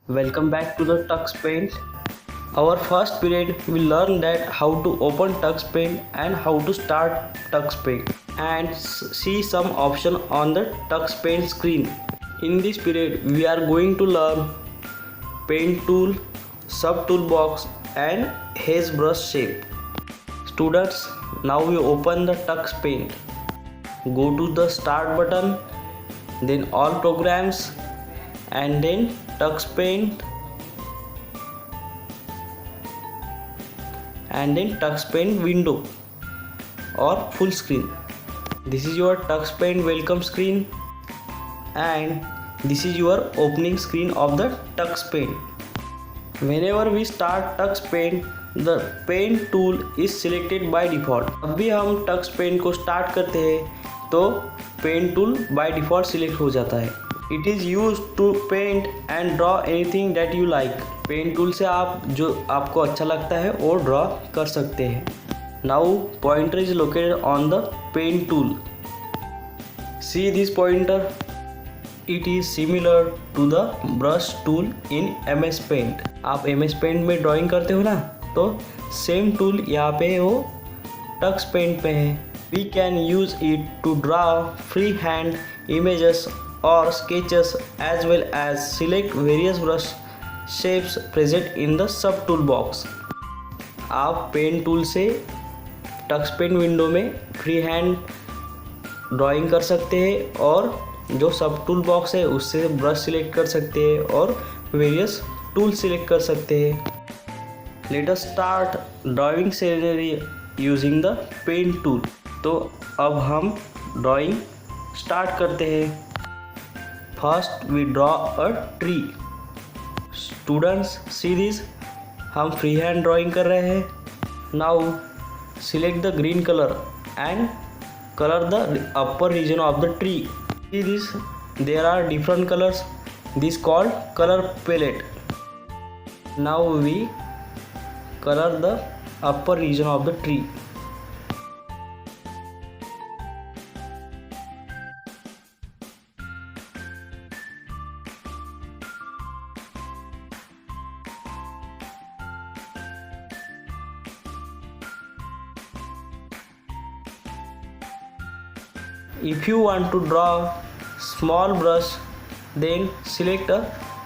Welcome back to the Tux Paint. Our first period we learned that how to open Tux Paint and how to start Tux Paint and see some option on the Tux Paint screen. In this period we are going to learn paint tool, sub toolbox and haze brush shape. Students, now we open the Tux Paint. Go to the start button, then all programs and then Tux Paint and then Tux Paint window or full screen. This is your Tux Paint welcome screen and this is your opening screen of the Tux Paint. Whenever we start Tux Paint, the paint tool is selected by default. जब भी हम Tux Paint को start करते हैं तो paint tool by default select हो जाता है. It is used to paint and draw anything that you like. Paint tool से आप जो आपको अच्छा लगता है वो ड्रॉ कर सकते हैं. Now pointer is located on the paint tool. See this pointer? It is similar to the brush tool in MS Paint. आप MS Paint में ड्राइंग करते हो ना, तो सेम टूल यहाँ पे वो Tux Paint पे है. We can use it to draw freehand images or sketches as well as select various brush shapes present in the sub toolbox. आप पेन टूल से टक्स पेंट विंडो में free hand drawing कर सकते हैं और जो सब टूल बॉक्स है उससे ब्रश सिलेक्ट कर सकते हैं और वेरियस टूल सिलेक्ट कर सकते हैं. Let us start drawing scenery using the paint tool. तो अब हम ड्राइंग स्टार्ट करते हैं. First we draw a tree. Students, see this? हम फ्री हैंड ड्राइंग कर रहे हैं. Now select the green color and color the upper region of the tree. See this? There are different colors. This called color palette. Now we color the upper region of the tree. If you want to draw small brush, then select a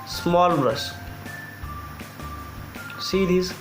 small brush. See this?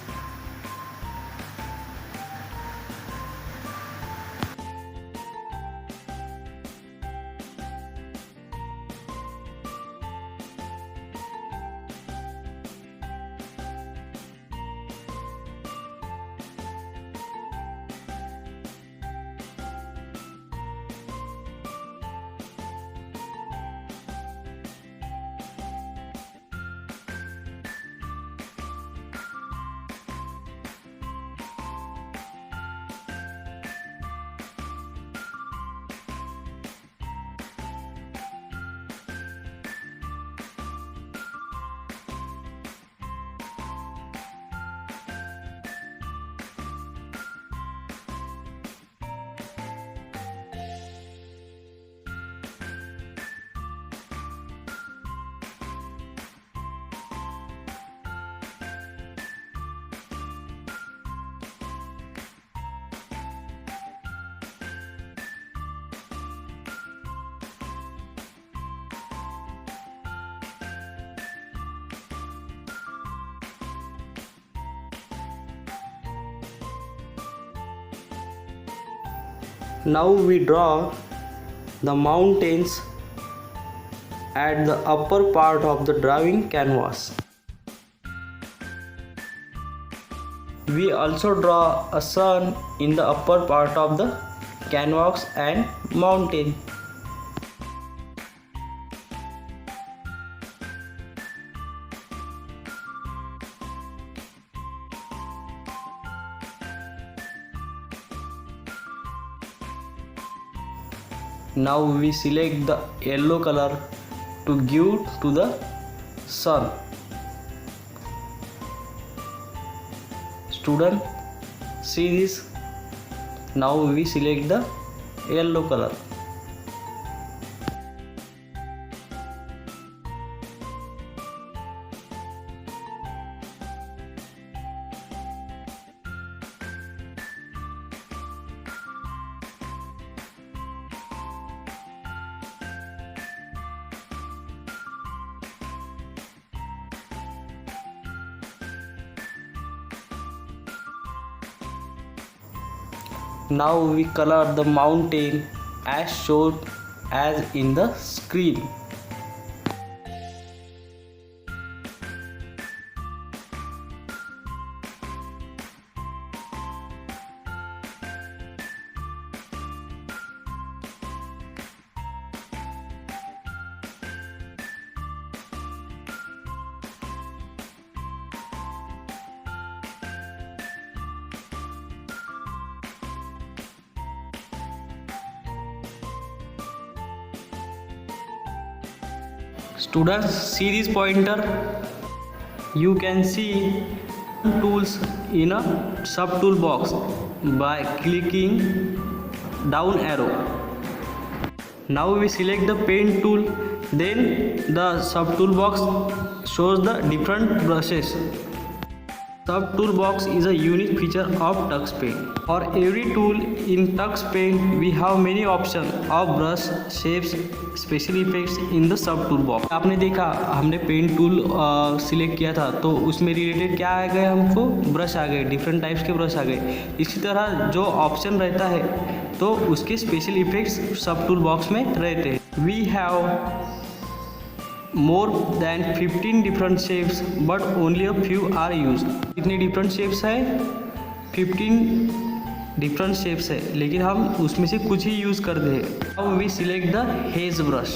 Now we draw the mountains at the upper part of the drawing canvas. We also draw a sun in the upper part of the canvas and mountain. Now we select the yellow color to give to the sun. Student, see this? Now we select the yellow color. Now we color the mountain as shown as in the screen. Students, see this pointer? You can see tools in a sub tool box by clicking down arrow. Now we select the pen tool, then the sub tool box shows the different brushes. Sub tool box is a unique feature of TuxPaint. For every tool in TuxPaint, we have many options of brush, shapes, special effects in the sub tool box. आपने देखा हमने pen tool select किया था तो उसमें related क्या आ गए, हमको ब्रश आ गए, डिफरेंट टाइप्स के ब्रश आ गए. इसी तरह जो ऑप्शन रहता है तो उसके स्पेशल इफेक्ट्स सब टूल बॉक्स में रहते हैं. We have more than 15 different shapes but only a few are used. कितने डिफरेंट शेप्स है? 15 डिफरेंट शेप्स है, लेकिन हम उसमें से कुछ ही यूज़ करते हैं. Now we select the haze brush.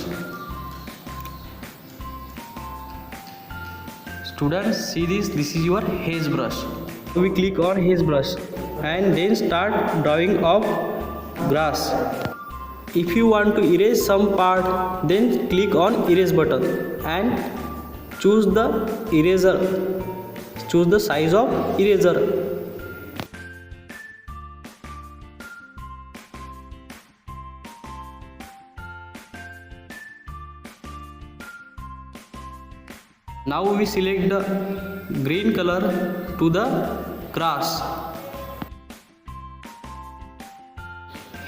Students, see this is your haze brush. We click on haze brush and then start drawing of grass. If you want to erase some part, then click on erase button and choose the eraser. Choose the size of eraser. Now we select the green color to the grass.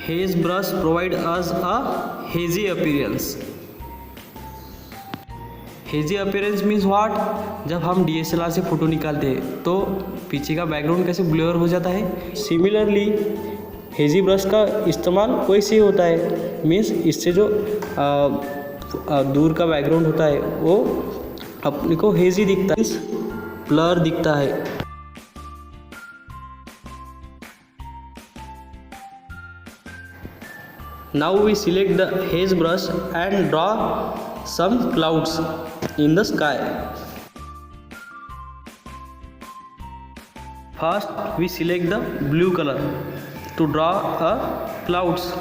Haze brush provides us a hazy appearance. Hazy appearance means what? जब हम DSLR से photo निकालते हैं तो पीछे का background कैसे blur हो जाता है. सिमिलरली हेजी ब्रश का इस्तेमाल वैसे ही होता है. मीन्स इससे जो दूर का बैकग्राउंड होता है वो अपने को हेजी दिखता है, ब्लर दिखता है. Now we select the haze brush and draw some clouds in the sky. First we select the blue color to draw a clouds.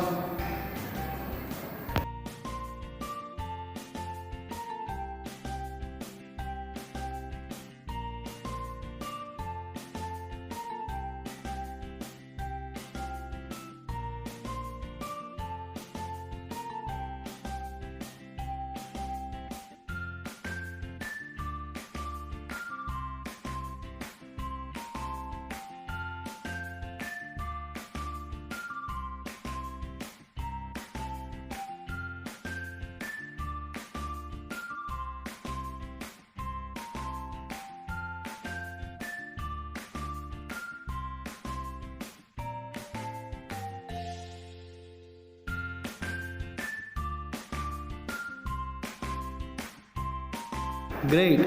Great!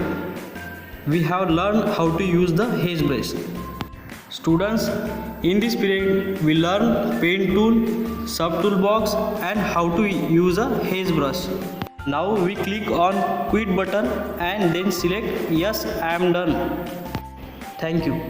We have learned how to use the haze brush. Students, in this period we learn pen tool, sub tool box and how to use a haze brush. Now we click on quit button and then select yes, I am done. Thank you.